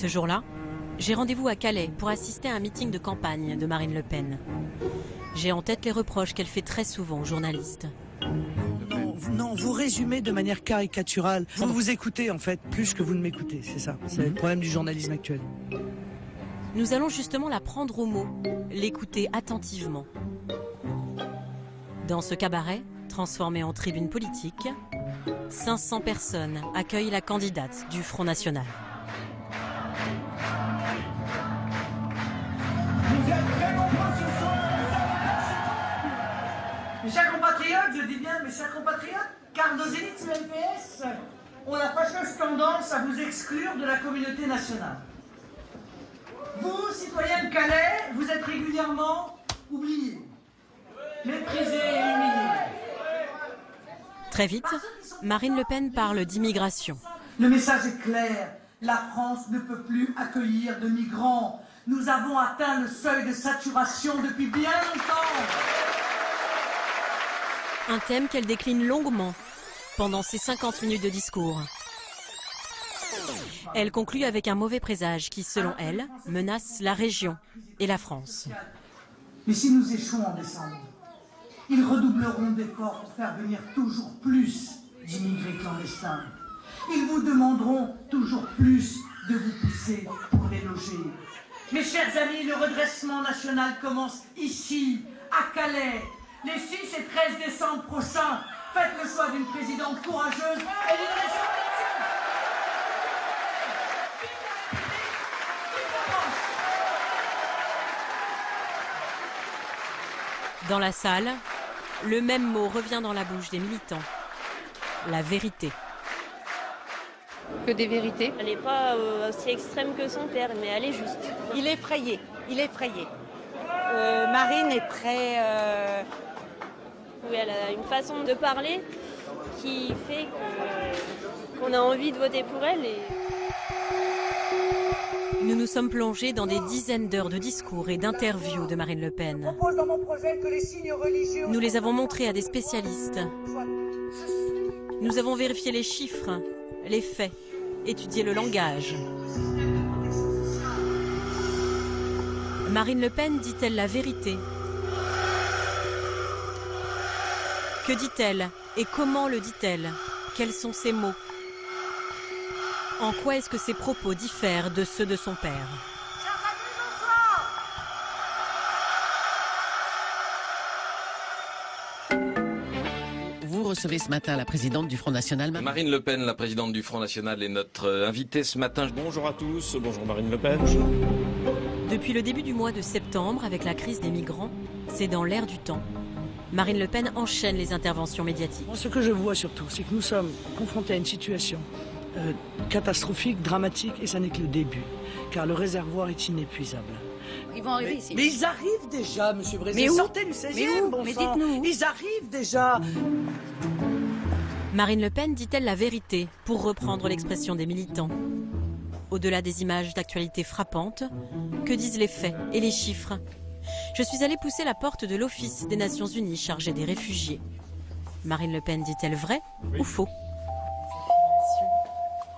Ce jour-là, j'ai rendez-vous à Calais pour assister à un meeting de campagne de Marine Le Pen. J'ai en tête les reproches qu'elle fait très souvent aux journalistes. Non, vous résumez de manière caricaturale. Vous vous écoutez en fait plus que vous ne m'écoutez, c'est ça. C'est le problème du journalisme actuel. Nous allons justement la prendre au mot, l'écouter attentivement. Dans ce cabaret, transformé en tribune politique, 500 personnes accueillent la candidate du Front National. Vous êtes très nombreux ce soir. Mes chers compatriotes, je dis bien mes chers compatriotes, car nos élites du NPS ont la fâcheuse tendance à vous exclure de la communauté nationale. Vous, citoyens de Calais, vous êtes régulièrement oubliés, méprisés et humiliés. Très vite, Marine Le Pen parle d'immigration. Le message est clair, la France ne peut plus accueillir de migrants. Nous avons atteint le seuil de saturation depuis bien longtemps. Un thème qu'elle décline longuement pendant ses 50 minutes de discours. Elle conclut avec un mauvais présage qui, selon elle, menace la région et la France. Mais si nous échouons en décembre, ils redoubleront d'efforts pour faire venir toujours plus d'immigrés clandestins. Ils vous demanderont toujours plus de vous pousser pour les loger. Mes chers amis, le redressement national commence ici, à Calais. Les 6 et 13 décembre prochains, faites le choix d'une présidente courageuse et d'une région ambitieuse. Dans la salle, le même mot revient dans la bouche des militants. La vérité. Que des vérités. Elle n'est pas aussi extrême que son père, mais elle est juste. Il est effrayé, il est effrayé. Marine est très... Oui, elle a une façon de parler qui fait qu'on a envie de voter pour elle. Nous nous sommes plongés dans des dizaines d'heures de discours et d'interviews de Marine Le Pen. Nous les avons montrés à des spécialistes. Nous avons vérifié les chiffres, les faits, étudié le langage. Marine Le Pen dit-elle la vérité? Que dit-elle et comment le dit-elle? Quels sont ses mots? En quoi est-ce que ses propos diffèrent de ceux de son père? Vous recevez ce matin la présidente du Front National. Marine Le Pen, la présidente du Front National, est notre invitée ce matin. Bonjour à tous, bonjour Marine Le Pen. Bonjour. Depuis le début du mois de septembre, avec la crise des migrants, c'est dans l'air du temps. Marine Le Pen enchaîne les interventions médiatiques. Ce que je vois surtout, c'est que nous sommes confrontés à une situation catastrophique, dramatique, et ça n'est que le début, car le réservoir est inépuisable. Ils vont arriver ici. Mais ils arrivent déjà, monsieur Brézé. Mais où? Sortez du 16e, bon mais sang. dites-nous. Ils arrivent déjà. Marine Le Pen dit-elle la vérité, pour reprendre l'expression des militants? Au-delà des images d'actualité frappantes, que disent les faits et les chiffres? Je suis allée pousser la porte de l'Office des Nations Unies chargé des réfugiés. Marine Le Pen dit-elle vrai ou faux?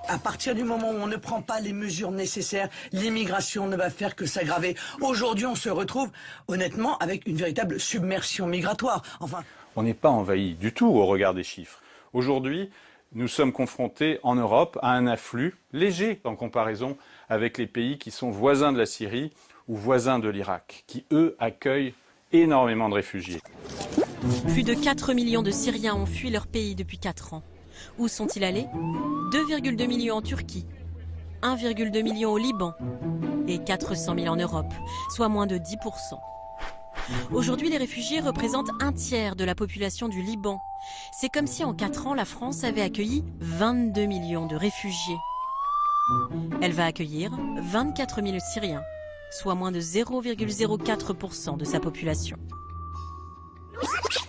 À partir du moment où on ne prend pas les mesures nécessaires, l'immigration ne va faire que s'aggraver. Aujourd'hui, on se retrouve, honnêtement, avec une véritable submersion migratoire. Enfin, on n'est pas envahi du tout au regard des chiffres. Aujourd'hui, nous sommes confrontés en Europe à un afflux léger en comparaison avec les pays qui sont voisins de la Syrie ou voisins de l'Irak, qui, eux, accueillent énormément de réfugiés. Plus de 4 millions de Syriens ont fui leur pays depuis 4 ans. Où sont-ils allés? 2,2 millions en Turquie, 1,2 million au Liban et 400 000 en Europe, soit moins de 10%. Aujourd'hui, les réfugiés représentent un tiers de la population du Liban. C'est comme si en 4 ans, la France avait accueilli 22 millions de réfugiés. Elle va accueillir 24 000 Syriens, soit moins de 0,04% de sa population.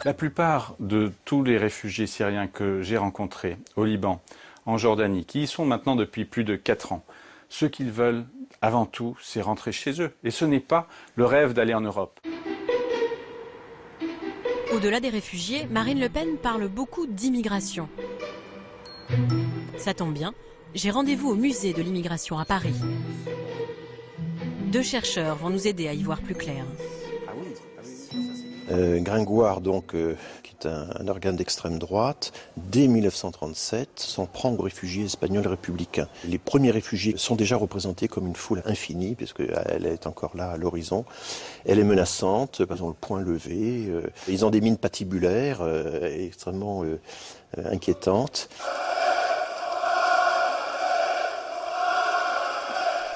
La plupart de tous les réfugiés syriens que j'ai rencontrés au Liban, en Jordanie, qui y sont maintenant depuis plus de 4 ans, ce qu'ils veulent avant tout, c'est rentrer chez eux. Et ce n'est pas le rêve d'aller en Europe. Au-delà des réfugiés, Marine Le Pen parle beaucoup d'immigration. Ça tombe bien, j'ai rendez-vous au musée de l'immigration à Paris. 2 chercheurs vont nous aider à y voir plus clair. Gringoire, donc, qui est un organe d'extrême droite, dès 1937, s'en prend aux réfugiés espagnols républicains. Les premiers réfugiés sont déjà représentés comme une foule infinie, puisqu'elle est encore là à l'horizon. Elle est menaçante, ils ont le poing levé, ils ont des mines patibulaires extrêmement inquiétantes.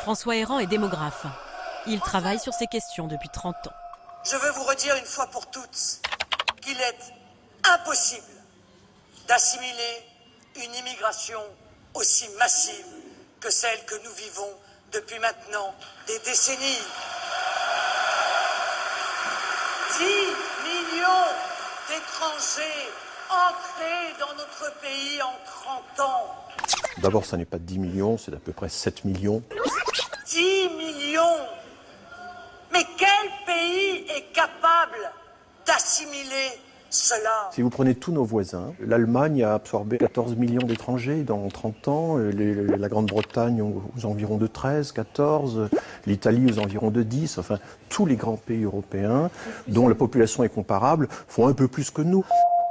François Héran est démographe. Il travaille sur ces questions depuis 30 ans. Je veux vous redire une fois pour toutes qu'il est impossible d'assimiler une immigration aussi massive que celle que nous vivons depuis maintenant des décennies. 10 millions d'étrangers entrés dans notre pays en 30 ans. D'abord, ça n'est pas 10 millions, c'est à peu près 7 millions. 10 millions! Mais quel pays est capable d'assimiler cela? Si vous prenez tous nos voisins, l'Allemagne a absorbé 14 millions d'étrangers dans 30 ans, la Grande-Bretagne aux environs de 13, 14, l'Italie aux environs de 10, enfin tous les grands pays européens dont la population est comparable font un peu plus que nous.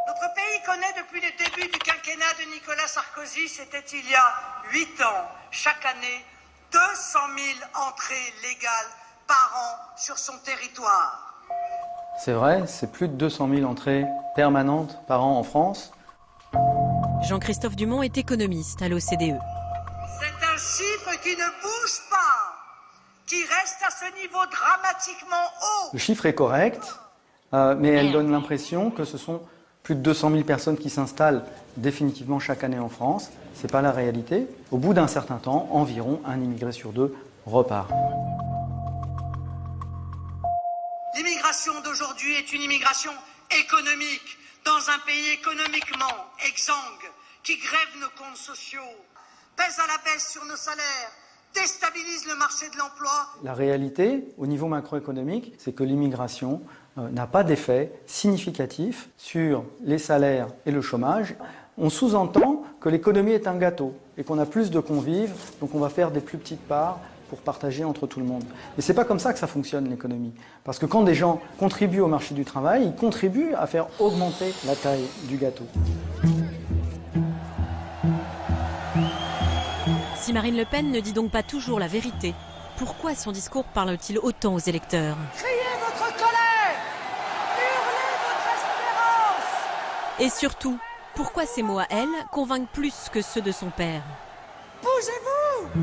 Notre pays connaît depuis le début du quinquennat de Nicolas Sarkozy, c'était il y a 8 ans, chaque année, 200 000 entrées légales par an sur son territoire. C'est vrai, c'est plus de 200 000 entrées permanentes par an en France. Jean-Christophe Dumont est économiste à l'OCDE. C'est un chiffre qui ne bouge pas, qui reste à ce niveau dramatiquement haut. Le chiffre est correct, mais elle donne l'impression que ce sont plus de 200 000 personnes qui s'installent définitivement chaque année en France. Ce n'est pas la réalité. Au bout d'un certain temps, environ un immigré sur 2 repart. L'immigration d'aujourd'hui est une immigration économique, dans un pays économiquement exsangue, qui grève nos comptes sociaux, pèse à la baisse sur nos salaires, déstabilise le marché de l'emploi. La réalité, au niveau macroéconomique, c'est que l'immigration n'a pas d'effet significatif sur les salaires et le chômage. On sous-entend que l'économie est un gâteau et qu'on a plus de convives, donc on va faire des plus petites parts pour partager entre tout le monde. Mais c'est pas comme ça que ça fonctionne l'économie. Parce que quand des gens contribuent au marché du travail, ils contribuent à faire augmenter la taille du gâteau. Si Marine Le Pen ne dit donc pas toujours la vérité, pourquoi son discours parle-t-il autant aux électeurs? Criez votre colère! Hurlez votre espérance! Et surtout, pourquoi ces mots à elle convainquent plus que ceux de son père? Bougez-vous!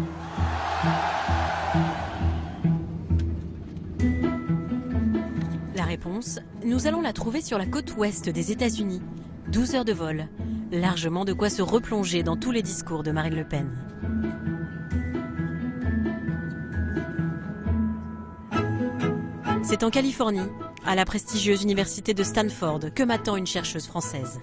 La réponse, nous allons la trouver sur la côte ouest des États-Unis. 12 heures de vol, largement de quoi se replonger dans tous les discours de Marine Le Pen. C'est en Californie, à la prestigieuse université de Stanford, que m'attend une chercheuse française.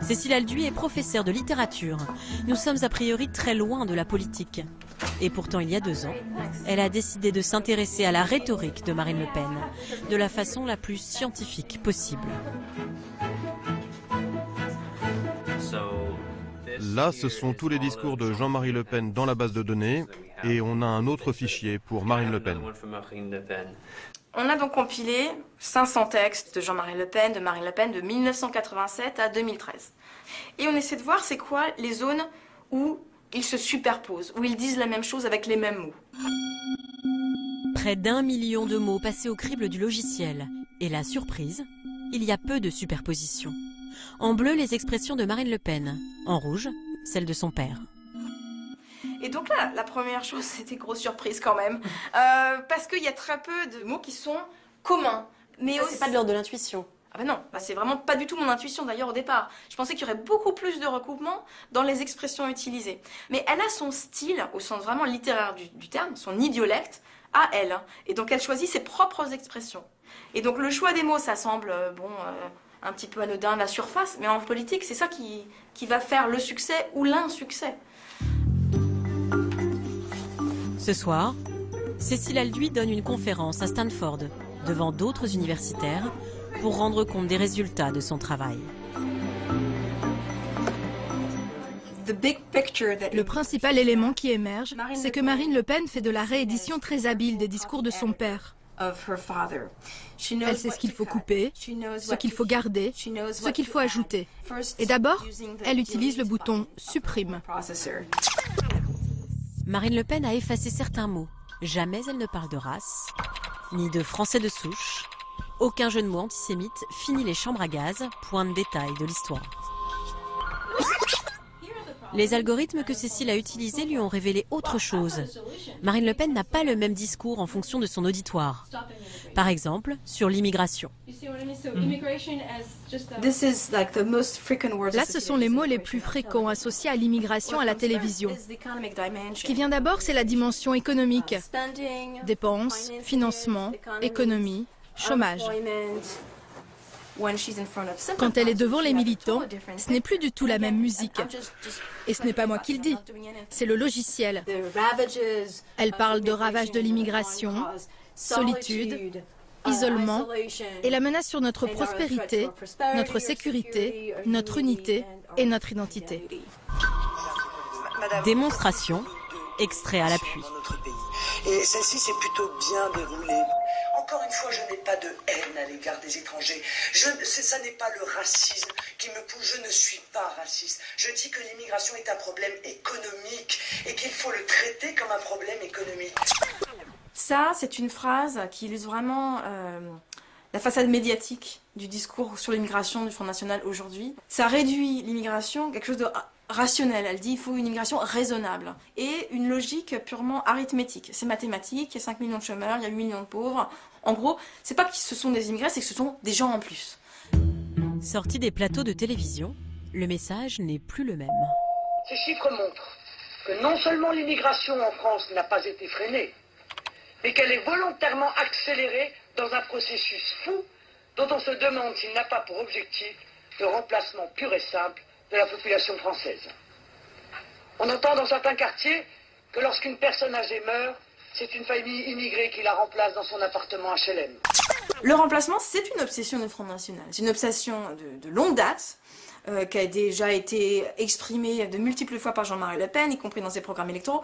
Cécile Alduy est professeure de littérature. Nous sommes a priori très loin de la politique. Et pourtant, il y a 2 ans, elle a décidé de s'intéresser à la rhétorique de Marine Le Pen, de la façon la plus scientifique possible. Là, ce sont tous les discours de Jean-Marie Le Pen dans la base de données, et on a un autre fichier pour Marine Le Pen. On a donc compilé 500 textes de Jean-Marie Le Pen, de Marine Le Pen, de 1987 à 2013. Et on essaie de voir c'est quoi les zones où ils se superposent, où ils disent la même chose avec les mêmes mots. Près d'1 million de mots passés au crible du logiciel. Et la surprise, il y a peu de superposition. En bleu, les expressions de Marine Le Pen. En rouge, celles de son père. Et donc là, la première chose, c'était grosse surprise quand même. Parce qu'il y a très peu de mots qui sont communs. Mais c'est pas de l'ordre de l'intuition. Ah ben non, c'est vraiment pas du tout mon intuition d'ailleurs au départ. Je pensais qu'il y aurait beaucoup plus de recoupement dans les expressions utilisées. Mais elle a son style, au sens vraiment littéraire du terme, son idiolecte, à elle. Et donc elle choisit ses propres expressions. Et donc le choix des mots, ça semble, un petit peu anodin à la surface, mais en politique, c'est ça qui va faire le succès ou l'insuccès. Ce soir, Cécile Alduy donne une conférence à Stanford, devant d'autres universitaires, pour rendre compte des résultats de son travail. Le principal élément qui émerge, c'est que Marine Le Pen fait de la réédition très habile des discours de son père. Elle sait ce qu'il faut couper, ce qu'il faut garder, ce qu'il faut ajouter. Et d'abord, elle utilise le bouton « Supprime ». Marine Le Pen a effacé certains mots. Jamais elle ne parle de race, ni de français de souche. Aucun jeu de mots antisémite, fini les chambres à gaz, point de détail de l'histoire. Les algorithmes que Cécile a utilisés lui ont révélé autre chose. Marine Le Pen n'a pas le même discours en fonction de son auditoire. Par exemple, sur l'immigration. Là, ce sont les mots les plus fréquents associés à l'immigration à la télévision. Ce qui vient d'abord, c'est la dimension économique. Dépenses, financement, économie, chômage. Quand elle est devant les militants, ce n'est plus du tout la même musique. Et ce n'est pas moi qui le dis, c'est le logiciel. Elle parle de ravages de l'immigration, solitude, isolement et la menace sur notre prospérité, notre sécurité, notre unité et notre identité. Démonstration, extrait à l'appui. Et celle-ci s'est plutôt bien déroulée. Encore une fois, je n'ai pas de haine à l'égard des étrangers. Ça n'est pas le racisme qui me pousse. Je ne suis pas raciste. Je dis que l'immigration est un problème économique et qu'il faut le traiter comme un problème économique. Ça, c'est une phrase qui illustre vraiment la façade médiatique du discours sur l'immigration du Front National aujourd'hui. Ça réduit l'immigration à quelque chose de rationnel. Elle dit qu'il faut une immigration raisonnable et une logique purement arithmétique. C'est mathématique, il y a 5 millions de chômeurs, il y a 8 millions de pauvres. En gros, c'est pas que ce sont des immigrés, c'est que ce sont des gens en plus. Sorti des plateaux de télévision, le message n'est plus le même. Ces chiffres montrent que non seulement l'immigration en France n'a pas été freinée, mais qu'elle est volontairement accélérée dans un processus fou dont on se demande s'il n'a pas pour objectif le remplacement pur et simple de la population française. On entend dans certains quartiers que lorsqu'une personne âgée meurt, c'est une famille immigrée qui la remplace dans son appartement HLM. Le remplacement, c'est une obsession du Front National. C'est une obsession de longue date, qui a déjà été exprimée de multiples fois par Jean-Marie Le Pen, y compris dans ses programmes électoraux.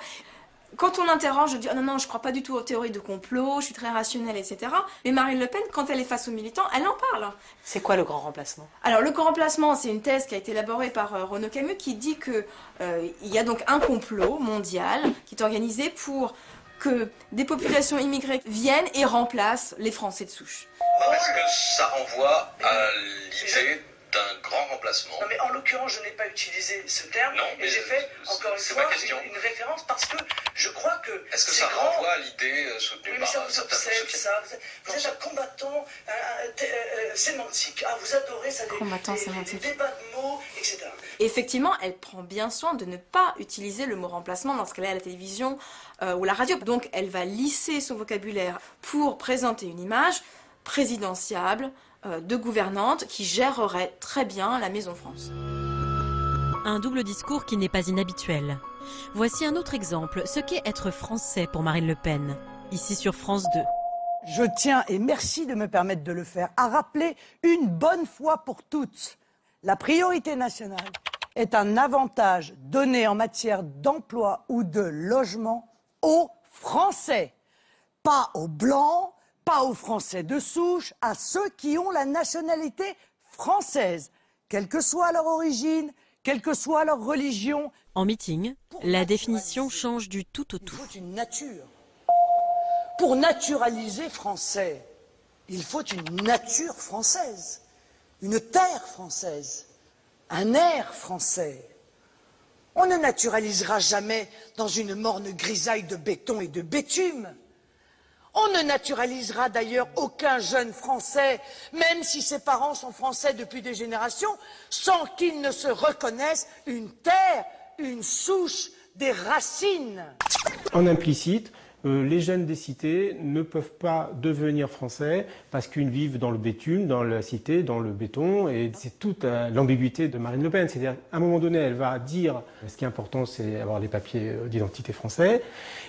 Quand on l'interroge, je dis oh non, je ne crois pas du tout aux théories de complot, je suis très rationnelle, etc. Mais Marine Le Pen, quand elle est face aux militants, elle en parle. C'est quoi le grand remplacement? Alors le grand remplacement, c'est une thèse qui a été élaborée par Renaud Camus qui dit qu'il y a donc un complot mondial qui est organisé pour que des populations immigrées viennent et remplacent les Français de souche. Est-ce que ça renvoie à l'idée d'un grand remplacement? Non mais en l'occurrence, je n'ai pas utilisé ce terme, non, mais j'ai fait encore une fois une référence parce que je crois que est-ce que ça renvoie à l'idée soutenue par certains sociétés? Vous êtes un combattant sémantique, vous adorez ça, les débats de mots, etc. Effectivement, elle prend bien soin de ne pas utiliser le mot remplacement lorsqu'elle est à la télévision ou la radio. Donc elle va lisser son vocabulaire pour présenter une image présidentiable, de gouvernante qui gérerait très bien la Maison France. Un double discours qui n'est pas inhabituel. Voici un autre exemple, ce qu'est être français pour Marine Le Pen, ici sur France 2. Je tiens, et merci de me permettre de le faire, à rappeler une bonne fois pour toutes. La priorité nationale est un avantage donné en matière d'emploi ou de logement aux Français, pas aux Blancs, pas aux Français de souche, à ceux qui ont la nationalité française, quelle que soit leur origine, quelle que soit leur religion. En meeting, la définition change du tout au tout. Il faut une nature. Pour naturaliser français, il faut une nature française, une terre française, un air français. On ne naturalisera jamais dans une morne grisaille de béton et de bétume. On ne naturalisera d'ailleurs aucun jeune Français, même si ses parents sont Français depuis des générations, sans qu'ils ne se reconnaissent une terre, une souche, des racines. En implicite, les jeunes des cités ne peuvent pas devenir français parce qu'ils vivent dans le bitume, dans la cité, dans le béton. Et c'est toute l'ambiguïté de Marine Le Pen. C'est-à-dire, à un moment donné, elle va dire ce qui est important, c'est avoir les papiers d'identité français.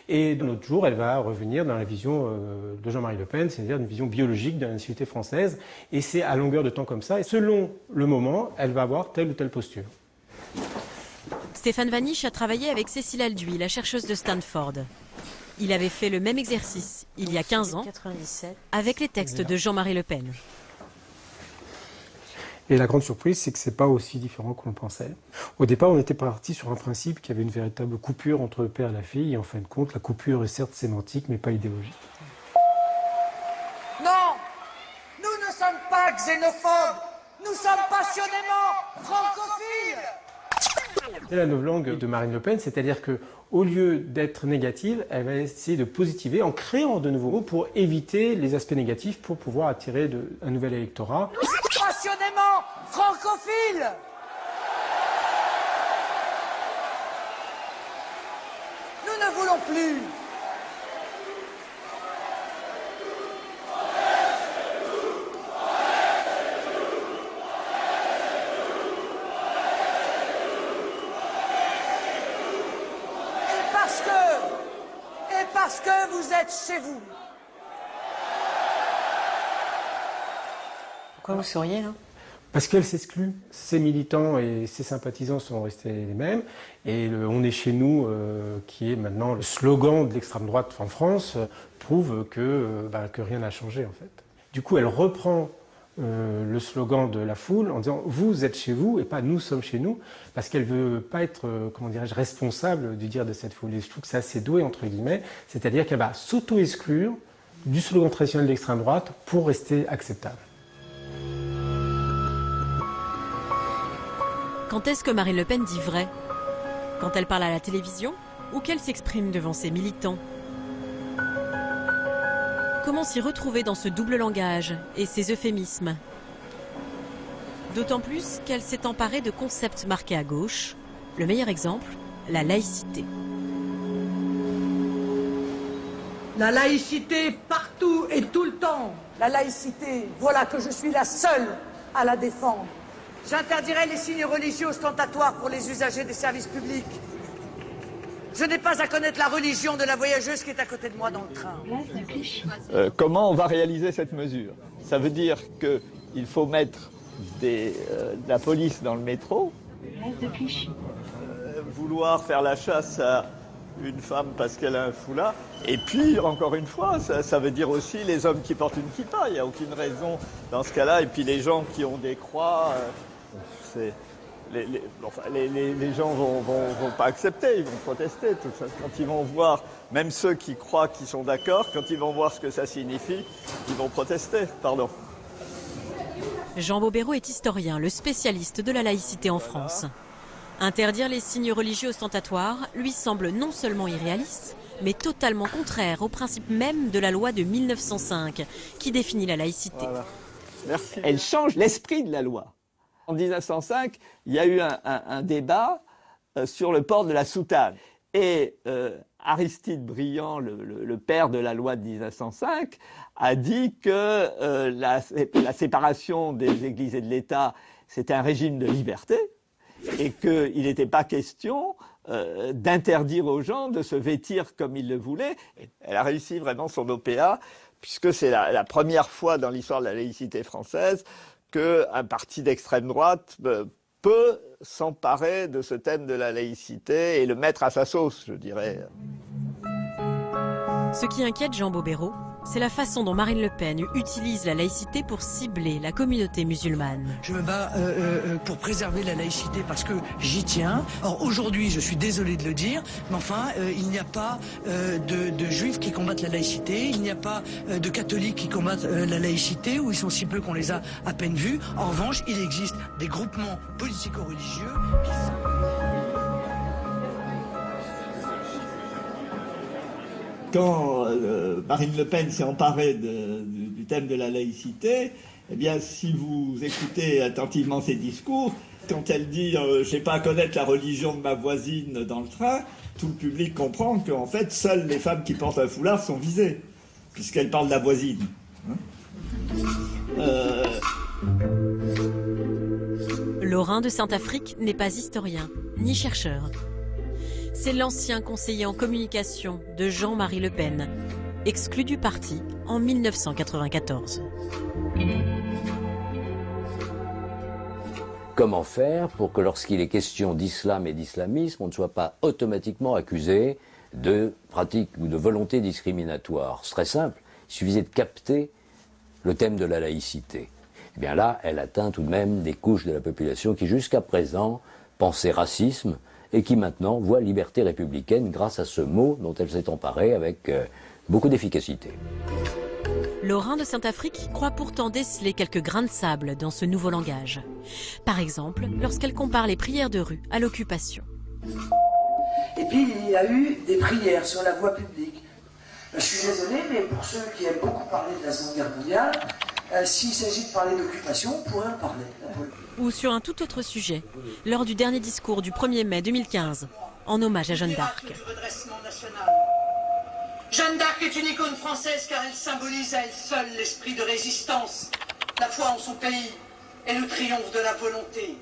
Et de l'autre jour, elle va revenir dans la vision de Jean-Marie Le Pen, c'est-à-dire une vision biologique de la nationalité française. Et c'est à longueur de temps comme ça. Et selon le moment, elle va avoir telle ou telle posture. Stéphane Vanish a travaillé avec Cécile Alduy, la chercheuse de Stanford. Il avait fait le même exercice, il y a 15 ans, avec les textes de Jean-Marie Le Pen. Et la grande surprise, c'est que ce n'est pas aussi différent que l'on pensait. Au départ, on était parti sur un principe qu'il y avait une véritable coupure entre le père et la fille. Et en fin de compte, la coupure est certes sémantique, mais pas idéologique. Non, nous ne sommes pas xénophobes, nous sommes passionnément francophiles. C'est la novlangue de Marine Le Pen, c'est-à-dire qu'au lieu d'être négative, elle va essayer de positiver en créant de nouveaux mots pour éviter les aspects négatifs, pour pouvoir attirer un nouvel électorat. Passionnément francophiles. Nous ne voulons plus. Parce que vous êtes chez vous. Pourquoi vous souriez là? Parce qu'elle s'exclut. Ses militants et ses sympathisants sont restés les mêmes. Et On est chez nous, qui est maintenant le slogan de l'extrême droite en France, prouve que rien n'a changé en fait. Du coup, elle reprend le slogan de la foule en disant « vous êtes chez vous » et pas « nous sommes chez nous », parce qu'elle veut pas être, responsable du dire de cette foule. Et je trouve que c'est assez doué, entre guillemets, c'est-à-dire qu'elle va s'auto-exclure du slogan traditionnel de l'extrême droite pour rester acceptable. Quand est-ce que Marine Le Pen dit vrai? Quand elle parle à la télévision ou qu'elle s'exprime devant ses militants? Comment s'y retrouver dans ce double langage et ces euphémismes? D'autant plus qu'elle s'est emparée de concepts marqués à gauche. Le meilleur exemple, la laïcité. La laïcité partout et tout le temps. La laïcité, voilà que je suis la seule à la défendre. J'interdirai les signes religieux ostentatoires pour les usagers des services publics. Je n'ai pas à connaître la religion de la voyageuse qui est à côté de moi dans le train. Comment on va réaliser cette mesure? Ça veut dire qu'il faut mettre de la police dans le métro, vouloir faire la chasse à une femme parce qu'elle a un foulard, et puis, encore une fois, ça veut dire aussi les hommes qui portent une kippa. Il n'y a aucune raison dans ce cas-là, et puis les gens qui ont des croix, les gens vont pas accepter, ils vont protester. Tout ça. Quand ils vont voir, même ceux qui croient qu'ils sont d'accord, quand ils vont voir ce que ça signifie, ils vont protester. Pardon. Jean Bobéro est historien, le spécialiste de la laïcité en France. Interdire les signes religieux ostentatoires lui semble non seulement irréaliste, mais totalement contraire au principe même de la loi de 1905 qui définit la laïcité. Voilà. Merci. Elle change l'esprit de la loi. En 1905, il y a eu un débat sur le port de la soutane. Et Aristide Briand, le père de la loi de 1905, a dit que la séparation des églises et de l'État, c'était un régime de liberté et qu'il n'était pas question d'interdire aux gens de se vêtir comme ils le voulaient. Et elle a réussi vraiment son OPA, puisque c'est la première fois dans l'histoire de la laïcité française qu'un parti d'extrême droite peut s'emparer de ce thème de la laïcité et le mettre à sa sauce, je dirais. Ce qui inquiète Jean Bobéro, c'est la façon dont Marine Le Pen utilise la laïcité pour cibler la communauté musulmane. Je me bats pour préserver la laïcité parce que j'y tiens. Or aujourd'hui, je suis désolé de le dire, mais enfin, il n'y a pas de juifs qui combattent la laïcité, il n'y a pas de catholiques qui combattent la laïcité, où ils sont si peu qu'on les a à peine vus. En revanche, il existe des groupements politico-religieux qui Quand Marine Le Pen s'est emparée du thème de la laïcité, eh bien, si vous écoutez attentivement ses discours, quand elle dit « j'ai pas à connaître la religion de ma voisine dans le train », tout le public comprend qu'en fait, seules les femmes qui portent un foulard sont visées, puisqu'elle parle de la voisine. Laurin de Saint-Affrique n'est pas historien, ni chercheur. C'est l'ancien conseiller en communication de Jean-Marie Le Pen, exclu du parti en 1994. Comment faire pour que lorsqu'il est question d'islam et d'islamisme, on ne soit pas automatiquement accusé de pratique ou de volonté discriminatoire? C'est très simple, il suffisait de capter le thème de la laïcité. Eh bien là, elle atteint tout de même des couches de la population qui jusqu'à présent pensaient racisme et qui maintenant voient liberté républicaine grâce à ce mot dont elle s'est emparée avec beaucoup d'efficacité. Lorrain de Saint-Affrique croit pourtant déceler quelques grains de sable dans ce nouveau langage. Par exemple, lorsqu'elle compare les prières de rue à l'occupation. Et puis il y a eu des prières sur la voie publique. Je suis désolé, mais pour ceux qui aiment beaucoup parler de la Seconde Guerre mondiale, s'il s'agit de parler d'occupation, on pourrait en parler. Ou sur un tout autre sujet, lors du dernier discours du 1er mai 2015, en hommage à Jeanne d'Arc. Jeanne d'Arc est une icône française car elle symbolise à elle seule l'esprit de résistance, la foi en son pays et le triomphe de la volonté.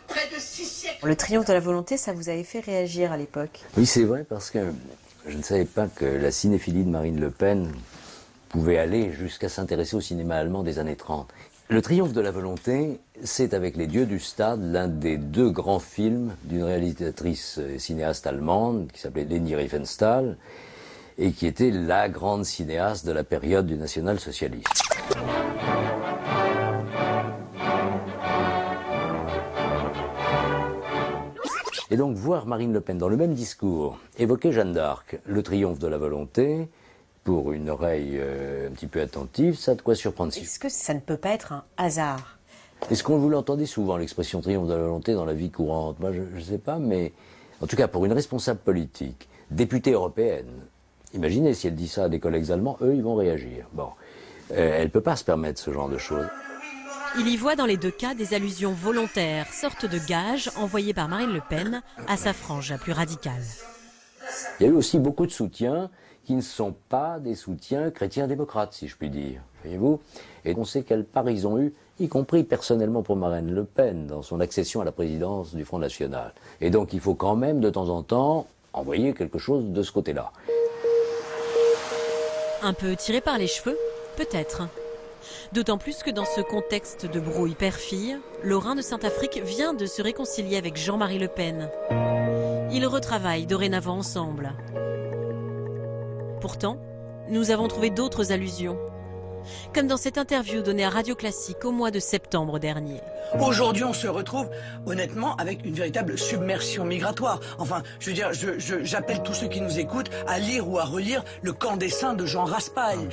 Près de 6 siècles... Le triomphe de la volonté, ça vous avait fait réagir à l'époque? Oui, c'est vrai, parce que je ne savais pas que la cinéphilie de Marine Le Pen pouvait aller jusqu'à s'intéresser au cinéma allemand des années 30. Le triomphe de la volonté, c'est avec Les Dieux du Stade, l'un des 2 grands films d'une réalisatrice et cinéaste allemande qui s'appelait Leni Riefenstahl, et qui était la grande cinéaste de la période du national-socialisme. Et donc voir Marine Le Pen dans le même discours évoquer Jeanne d'Arc, le triomphe de la volonté, pour une oreille un petit peu attentive, ça a de quoi surprendre. Est-ce que ça ne peut pas être un hasard? Est-ce qu'on vous l'entendait souvent, l'expression triomphe de la volonté dans la vie courante? Moi, je ne sais pas, mais en tout cas, pour une responsable politique, députée européenne, imaginez si elle dit ça à des collègues allemands, eux, ils vont réagir. Bon, elle ne peut pas se permettre ce genre de choses. Il y voit dans les 2 cas des allusions volontaires, sorte de gages envoyés par Marine Le Pen à sa frange la plus radicale. Il y a eu aussi beaucoup de soutiens qui ne sont pas des soutiens chrétiens-démocrates, si je puis dire, voyez-vous. Et on sait quel part ils ont eu, y compris personnellement pour Marine Le Pen, dans son accession à la présidence du Front National. Et donc il faut quand même, de temps en temps, envoyer quelque chose de ce côté-là. Un peu tiré par les cheveux, peut-être. D'autant plus que dans ce contexte de brouille père-fille, Lorrain de Saint-Affrique vient de se réconcilier avec Jean-Marie Le Pen. Ils retravaillent dorénavant ensemble. Pourtant, nous avons trouvé d'autres allusions. Comme dans cette interview donnée à Radio Classique au mois de septembre dernier. Aujourd'hui, on se retrouve, honnêtement, avec une véritable submersion migratoire. Enfin, je veux dire, j'appelle tous ceux qui nous écoutent à lire ou à relire Le Camp des Saints de Jean Raspail.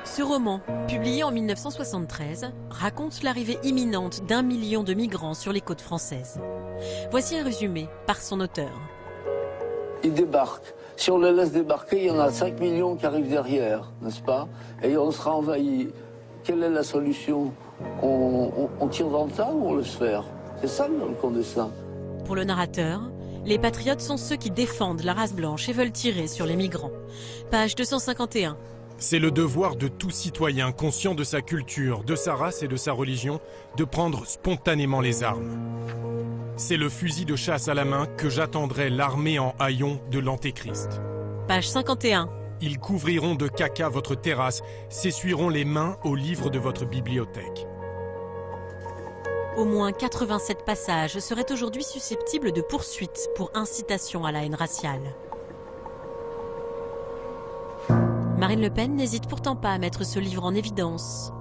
Ce roman, publié en 1973, raconte l'arrivée imminente d'1 million de migrants sur les côtes françaises. Voici un résumé par son auteur. Ils débarquent. Si on les laisse débarquer, il y en a 5 millions qui arrivent derrière, n'est-ce pas? Et on sera envahi. Quelle est la solution? On tire dans le tas ou on laisse faire? C'est ça le camp des saints. Pour le narrateur, les patriotes sont ceux qui défendent la race blanche et veulent tirer sur les migrants. Page 251. C'est le devoir de tout citoyen conscient de sa culture, de sa race et de sa religion de prendre spontanément les armes. C'est le fusil de chasse à la main que j'attendrai l'armée en haillons de l'Antéchrist. Page 51. Ils couvriront de caca votre terrasse, s'essuieront les mains aux livres de votre bibliothèque. Au moins 87 passages seraient aujourd'hui susceptibles de poursuites pour incitation à la haine raciale. Marine Le Pen n'hésite pourtant pas à mettre ce livre en évidence.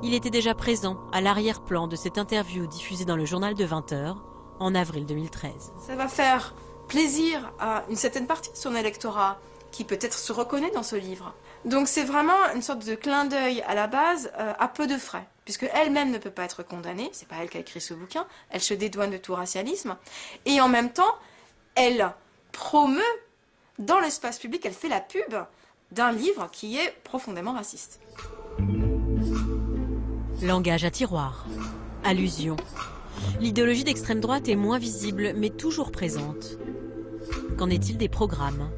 Il était déjà présent à l'arrière-plan de cette interview diffusée dans le journal de 20h en avril 2013. Ça va faire plaisir à une certaine partie de son électorat qui peut-être se reconnaît dans ce livre. Donc c'est vraiment une sorte de clin d'œil à la base à peu de frais, puisque elle-même ne peut pas être condamnée, c'est pas elle qui a écrit ce bouquin, elle se dédouane de tout racialisme, et en même temps, elle promeut dans l'espace public, elle fait la pub d'un livre qui est profondément raciste. Langage à tiroir, allusion. L'idéologie d'extrême droite est moins visible, mais toujours présente. Qu'en est-il des programmes?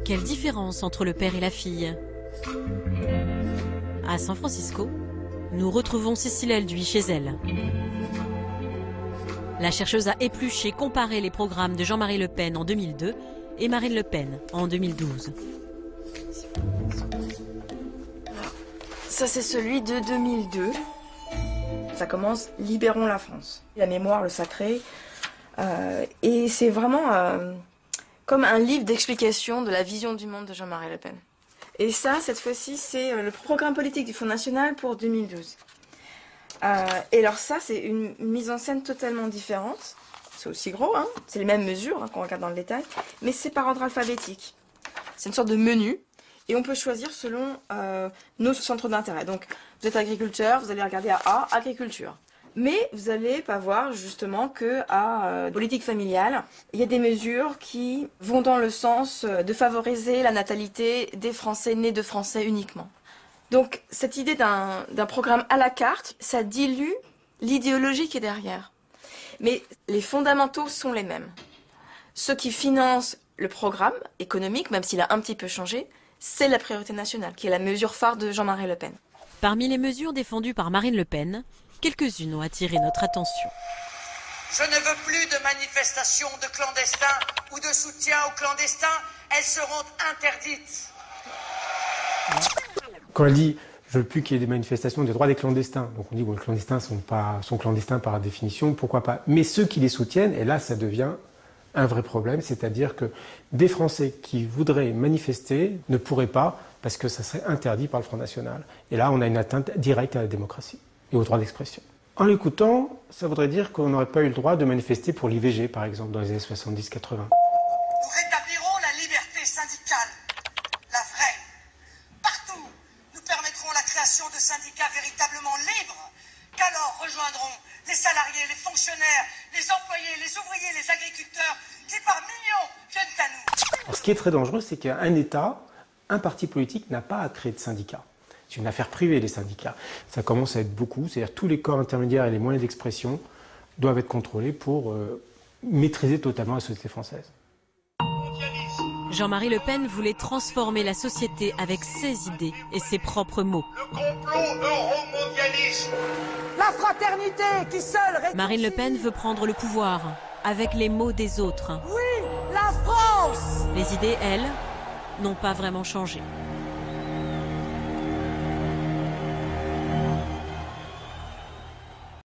Quelle différence entre le père et la fille? À San Francisco, nous retrouvons Cécile Elduy chez elle. La chercheuse a épluché, comparé les programmes de Jean-Marie Le Pen en 2002 et Marine Le Pen en 2012. Ça, c'est celui de 2002. Ça commence « Libérons la France ». La mémoire, le sacré. Et c'est vraiment comme un livre d'explication de la vision du monde de Jean-Marie Le Pen. Et ça, cette fois-ci, c'est le programme politique du Front National pour 2012. Et alors ça, c'est une mise en scène totalement différente. C'est aussi gros, hein, c'est les mêmes mesures qu'on regarde dans le détail, mais c'est par ordre alphabétique. C'est une sorte de menu, et on peut choisir selon nos centres d'intérêt. Donc, vous êtes agriculteur, vous allez regarder à A, agriculture. Mais vous n'allez pas voir justement que à politique familiale, il y a des mesures qui vont dans le sens de favoriser la natalité des Français nés de Français uniquement. Donc cette idée d'un programme à la carte, ça dilue l'idéologie qui est derrière. Mais les fondamentaux sont les mêmes. Ceux qui financent le programme économique, même s'il a un petit peu changé, c'est la priorité nationale, qui est la mesure phare de Jean-Marie Le Pen. Parmi les mesures défendues par Marine Le Pen, quelques-unes ont attiré notre attention. Je ne veux plus de manifestations de clandestins ou de soutien aux clandestins. Elles seront interdites. Quand elle dit « je veux plus qu'il y ait des manifestations des droits des clandestins », donc on dit bon, les clandestins sont clandestins par définition, pourquoi pas. Mais ceux qui les soutiennent, et là ça devient un vrai problème, c'est-à-dire que des Français qui voudraient manifester ne pourraient pas parce que ça serait interdit par le Front National. Et là on a une atteinte directe à la démocratie et au droit d'expression. En l'écoutant, ça voudrait dire qu'on n'aurait pas eu le droit de manifester pour l'IVG, par exemple, dans les années 70-80. Nous rétablirons la liberté syndicale, la vraie. Partout, nous permettrons la création de syndicats véritablement libres, qu'alors rejoindront les salariés, les fonctionnaires, les employés, les ouvriers, les agriculteurs, qui par millions viennent à nous. Alors, ce qui est très dangereux, c'est qu'un État, un parti politique n'a pas à créer de syndicats. C'est une affaire privée, les syndicats. Ça commence à être beaucoup, c'est-à-dire tous les corps intermédiaires et les moyens d'expression doivent être contrôlés pour maîtriser totalement la société française. Jean-Marie Le Pen voulait transformer la société avec ses idées et ses propres mots. Le complot euro-mondialiste. La fraternité qui seule réconcilie. Marine Le Pen veut prendre le pouvoir avec les mots des autres. Oui, la France. Les idées, elles, n'ont pas vraiment changé.